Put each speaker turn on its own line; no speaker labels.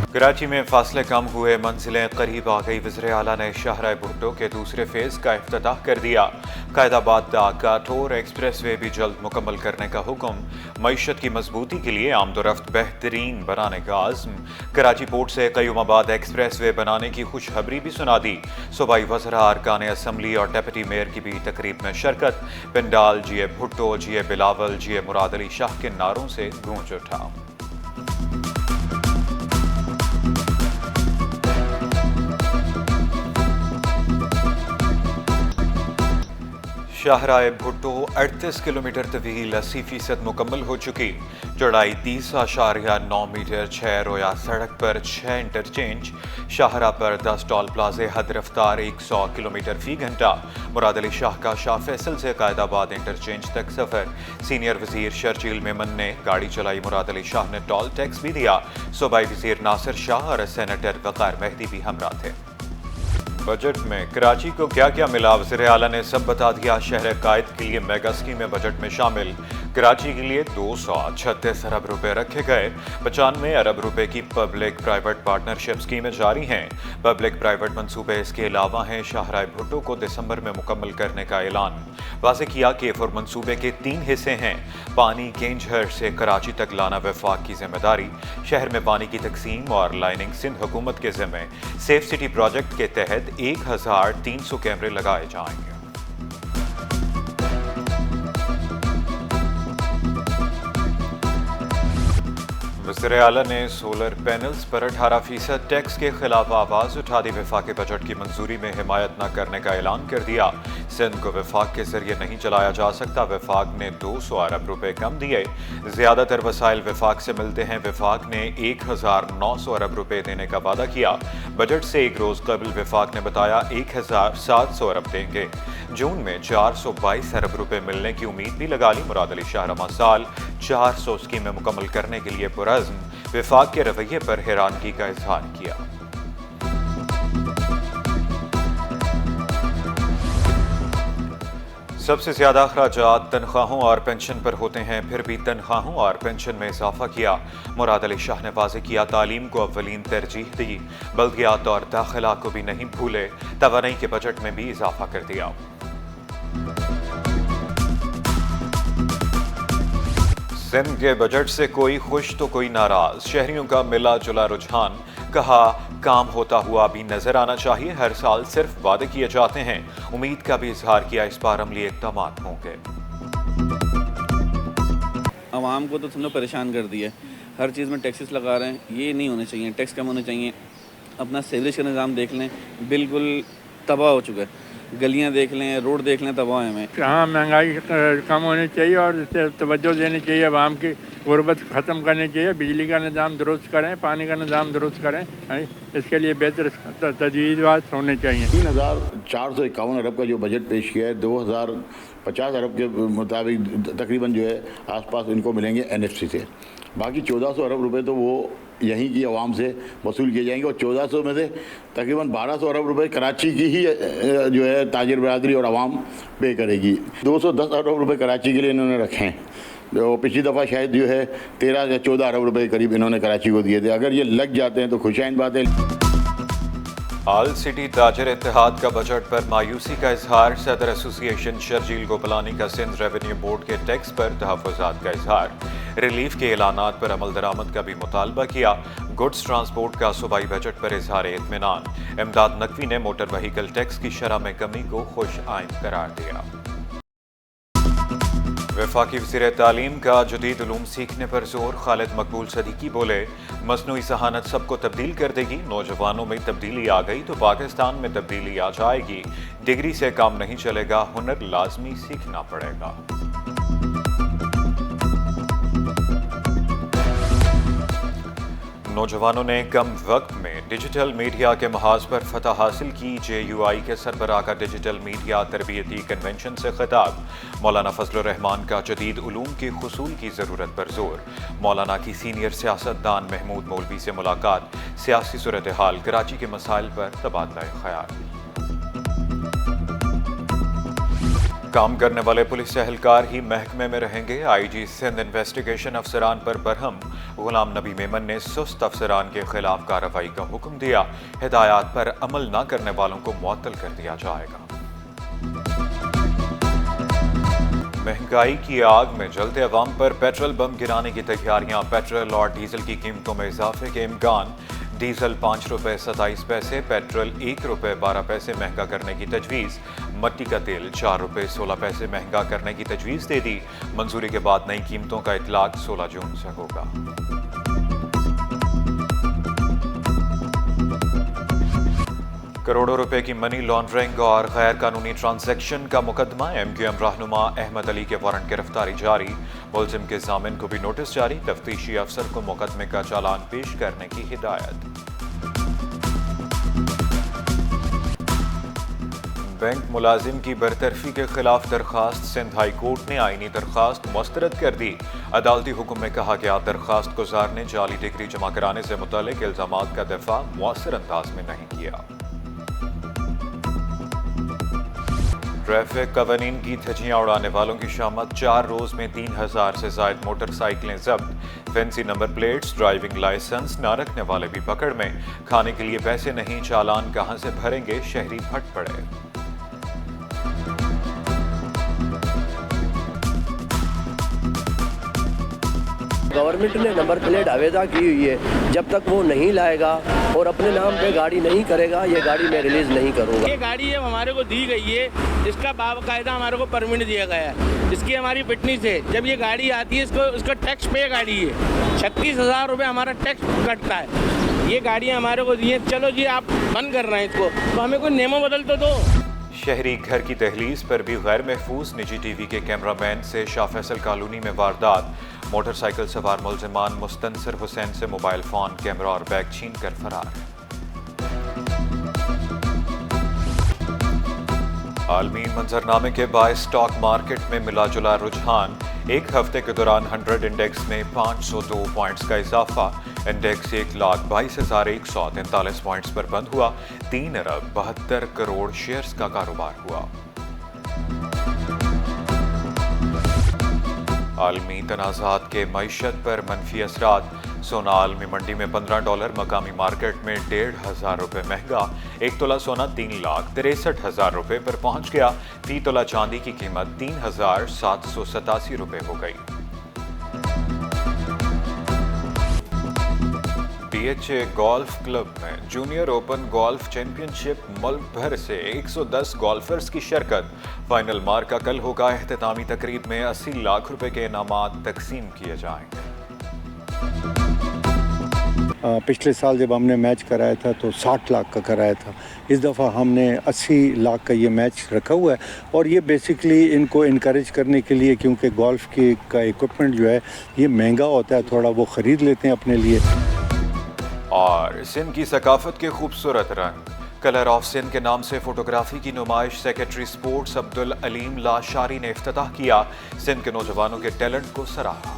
कराची में फासले कम हुए, मंजिलें करीब आ गई। वज़ीर आला ने शाहराह भुट्टो के दूसरे फेज़ का इफ्तिताह कर दिया। कायदाबाद काटोर एक्सप्रेस वे भी जल्द मुकम्मल करने का हुक्म। मईशत की मजबूती के लिए आमदोरफ्त बेहतरीन बनाने का आज़म। कराची पोर्ट से कयूमाबाद एक्सप्रेस वे बनाने की खुशखबरी भी सुना दी। सूबाई वज़रा, अरकान असम्बली और डेप्यूटी मेयर की भी तकरीब में शिरकत। पिंडाल जिए भुट्टो, जिए बिलावल, जिए मुराद अली शाह के नारों से गूंज उठा। शाहराह भुट्टो 38 किलोमीटर तवील 80% मुकम्मल हो चुकी। चौड़ाई 30.9 मीटर, 6 रोया सड़क पर 6 इंटरचेंज। शाहराह पर 10 टोल प्लाजे, हद रफ्तार 100 किलोमीटर फी घंटा। मुराद अली शाह का शाह फैसल से कायदाबाद इंटरचेंज तक सफर। सीनियर वजीर शर्जील मेमन ने गाड़ी चलाई, मुराद अली शाह ने टोल टैक्स भी दिया। सूबाई वजीर नासिर शाह और सेनेटर वक़ार मेहदी भी हमरा थे। बजट में कराची को क्या क्या मिला, वज़ीर आला ने सब बता दिया। शहर कायद के लिए मेगा स्कीमें बजट में शामिल। कराची के लिए 236 अरब रुपए रखे गए। 95 अरब रुपए की पब्लिक प्राइवेट पार्टनरशिप स्कीमें जारी हैं। पब्लिक प्राइवेट मंसूबे इसके अलावा हैं। शाहराह भुट्टो को दिसंबर में मुकम्मल करने का ऐलान। वाज़े किया कि फुर मंसूबे के 3 हिस्से हैं। पानी केंझर से कराची तक लाना वफाक की जिम्मेदारी। शहर में पानी की तकसीम और लाइनिंग सिंध हुकूमत के जिम्मे। सेफ सिटी प्रोजेक्ट के तहत 1300 कैमरे लगाए जाएंगे। वज़ीर आला ने सोलर पैनल्स पर 18% टैक्स के खिलाफ आवाज़ उठा दी। वफाक बजट की मंजूरी में हिमायत न करने का ऐलान कर दिया। सिंध को वफाक के जरिए नहीं चलाया जा सकता। वफाक ने 200 अरब रुपए कम दिए। ज़्यादातर वसाइल वफाक से मिलते हैं। वफाक ने 1900 अरब रुपए देने का वादा किया। बजट से एक रोज़ कबल वफाक ने बताया 1700 अरब देंगे। जून में 422 अरब रुपए मिलने की उम्मीद भी लगा ली। मुराद अली शाह रमा साल 400 स्कीमें मुकम्मल करने के लिए पुरज़्म वफाक के रवैये पर हैरानगी का इजहार किया। सबसे ज्यादा अखराजात तनख्वाहों और पेंशन पर होते हैं, फिर भी तनख्वाहों और पेंशन में इजाफा किया। मुराद अली शाह ने वाज़ेह किया तालीम को अव्वलीन तरजीह दी। बल्दियात और दाखिला को भी नहीं भूले। तवानाई के बजट में भी इजाफा कर दिया। सिंध के बजट से कोई खुश तो कोई नाराज। शहरियों का मिला जुला रुझान। कहा काम होता हुआ भी नजर आना चाहिए। हर साल सिर्फ वादे किए जाते हैं। उम्मीद का भी इजहार किया इस बार अमली इक़दाम होंगे।
आवाम को तो लोग परेशान कर दिया। हर चीज़ में टैक्सेस लगा रहे हैं। ये नहीं होने चाहिए, टैक्स कम होने चाहिए। अपना सीवरेज का निज़ाम देख लें, बिल्कुल तबाह हो चुका है। गलियां देख लें, रोड देख लें, तबाह है में।
हाँ, महंगाई कम होनी चाहिए और तवज्जो देनी चाहिए। आवाम की गुर्बत ख़त्म करनी चाहिए। बिजली का निज़ाम दुरुस्त करें, पानी का निज़ाम दुरुस्त करें। इसके लिए बेहतर तजवीज़ात होने चाहिए।
3451 अरब का जो बजट पेश किया है, 2050 अरब के मुताबिक तकरीबन जो है आसपास इनको मिलेंगे NFC से। बाकी 1400 अरब रुपए तो वो यहीं की आवाम से वसूल किए जाएंगे और 1400 में से तकरीबन 1200 अरब रुपए कराची की ही जो है ताजिर बरादरी और आवाम पे करेगी। 210 अरब रुपए कराची के लिए इन्होंने रखे हैं। तो पिछली दफ़ा शायद जो है 13 या 14 अरब रुपए के करीब इन्होंने कराची को दिए थे। अगर ये लग जाते हैं तो खुशाइन बात है।
आल सिटी ताजर इत्तेहाद का बजट पर मायूसी का इजहार। सदर एसोसिएशन शर्जील गोपलानी का सिंध रेवेन्यू बोर्ड के टैक्स पर तहफ़्फ़ुज़ात का इजहार। रिलीफ के ऐलानात पर अमल दरामद का भी मुतालबा किया। गुड्स ट्रांसपोर्ट का सूबाई बजट पर इजहार इत्मीनान। इमदाद नकवी ने मोटर व्हीकल टैक्स की शरह में कमी को खुश आइंद करार दिया। वफाकी वज़ीर तालीम का जदीद उलूम सीखने पर जोर। खालिद मकबूल सदीकी बोले मसनूई जहानत सबको तब्दील कर देगी। नौजवानों में तब्दीली आ गई तो पाकिस्तान में तब्दीली आ जाएगी। डिग्री से काम नहीं चलेगा, हुनर लाजमी सीखना पड़ेगा। नौजवानों ने कम वक्त में डिजिटल मीडिया के महाज पर फतह हासिल की। JUI के सरबराह का डिजिटल मीडिया तरबियती कन्वेंशन से खिताब। मौलाना फजलुर रहमान का जदीद उलूम के हुसूल की ज़रूरत पर जोर। मौलाना की सीनियर सियासतदान महमूद मौलवी से मुलाकात। सियासी सूरत हाल, कराची के मसाइल पर तबादला ख्याल। काम करने वाले पुलिस एहलकार ही महकमे में रहेंगे। आईजी सिंध इन्वेस्टिगेशन अफसरान पर बरहम। गुलाम नबी मेमन ने सुस्त अफसरान के खिलाफ कार्रवाई का हुक्म दिया। हिदायत पर अमल न करने वालों को मुअत्तल कर दिया जाएगा। महंगाई की आग में जलते अवाम पर पेट्रोल बम गिराने की तैयारियां। पेट्रोल और डीजल की कीमतों में इजाफे के इम्कान। डीजल 5 रुपये 27 पैसे, पेट्रोल 1 रुपये 12 पैसे महंगा करने की तजवीज़। मट्टी का तेल 4 रुपये 16 पैसे महंगा करने की तजवीज़ दे दी। मंजूरी के बाद नई कीमतों का इतलाक 16 जून से होगा। करोड़ों रुपए की मनी लॉन्ड्रिंग और गैर कानूनी ट्रांजैक्शन का मुकदमा। एमक्यूएम रहनुमा अहमद अली के वारंट गिरफ्तारी जारी। मुलजिम के जामिन को भी नोटिस जारी। तफ्तीशी अफसर को मुकदमे का चालान पेश करने की हिदायत। बैंक मुलाजिम की बरतरफी के खिलाफ दरखास्त। सिंध हाई कोर्ट ने आईनी दरखास्त मुस्तरद कर दी। अदालती हुक्म में कहा गया दरखास्त गुजार ने जाली डिग्री जमा कराने से मुतालिक इल्जामात का दफा मुअस्सर अंदाज में नहीं किया। ट्रैफिक कवानीन की धज्जियां उड़ाने वालों की शामत। 4 रोज में 3000 से ज्यादा मोटरसाइकिलें जब्त। Fancy number plates, driving licence न रखने वाले भी पकड़ में। खाने के लिए पैसे नहीं, चालान कहां से भरेंगे, शहरी फट पड़े।
गवर्नमेंट ने नंबर प्लेट आवेदा की हुई है, जब तक वो नहीं लाएगा और अपने नाम पे गाड़ी नहीं करेगा, ये गाड़ी मैं रिलीज नहीं करूँगा।
ये गाड़ी है हमारे को दी गई है, इसका बाकायदा हमारे को परमिट दिया गया है, इसकी हमारी फिटनेस है। जब ये गाड़ी आती है इसका टैक्स पे गाड़ी है, 36,000 रुपये हमारा टैक्स कटता है। ये गाड़ियाँ हमारे को दी हैं, चलो जी आप बंद कर रहे हैं इसको, तो हमें कोई नियम बदल तो दो।
शहरी घर की दहलीज पर भी गैर महफूज। निजी टीवी के कैमरामैन से शाह फैसल कॉलोनी में वारदात। मोटरसाइकिल सवार मुलजिमान मुस्तनसर हुसैन से मोबाइल फोन, कैमरा और बैग छीन कर फरार। आलमी मंजरनामे के बायस स्टॉक मार्केट में मिला जुला रुझान। एक हफ्ते के दौरान 100 इंडेक्स में 502 पॉइंट्स का इजाफा। इंडेक्स 1,22,143 पॉइंट्स पर बंद हुआ। 3 अरब 72 करोड़ शेयर्स का कारोबार हुआ। आलमी तनाज़ात के मईशत पर मनफी असरात। सोना आलमी मंडी में $15, मकामी मार्केट में 1,500 रुपये महंगा। 1 तोला सोना 3,63,000 रुपये पर पहुंच गया। फी तोला चांदी की कीमत 3,787 रुपये हो गई। BHA गोल्फ क्लब में जूनियर ओपन गोल्फ चैंपियनशिप। मुल्क भर से 110 गोल्फर्स की शिरकत। फाइनल मार्का कल होगा। इख्तितामी तकरीब में 80 लाख रुपए के इनामात तकसीम किए जाएंगे।
पिछले साल जब हमने मैच कराया था तो 60 लाख का कराया था। इस दफ़ा हमने 80 लाख का ये मैच रखा हुआ है और ये बेसिकली इनको इनकरेज करने के लिए, क्योंकि गोल्फ का इक्विपमेंट जो है ये महंगा होता है, थोड़ा वो ख़रीद लेते हैं अपने लिए।
और सिंध की सकाफत के खूबसूरत रंग। कलर ऑफ सिंध के नाम से फोटोग्राफी की नुमाइश सेक्रेटरी स्पोर्ट्स अब्दुल अलीम लाशारी ने इफ्तिताह किया। सिंध के नौजवानों के टैलेंट को सराहा।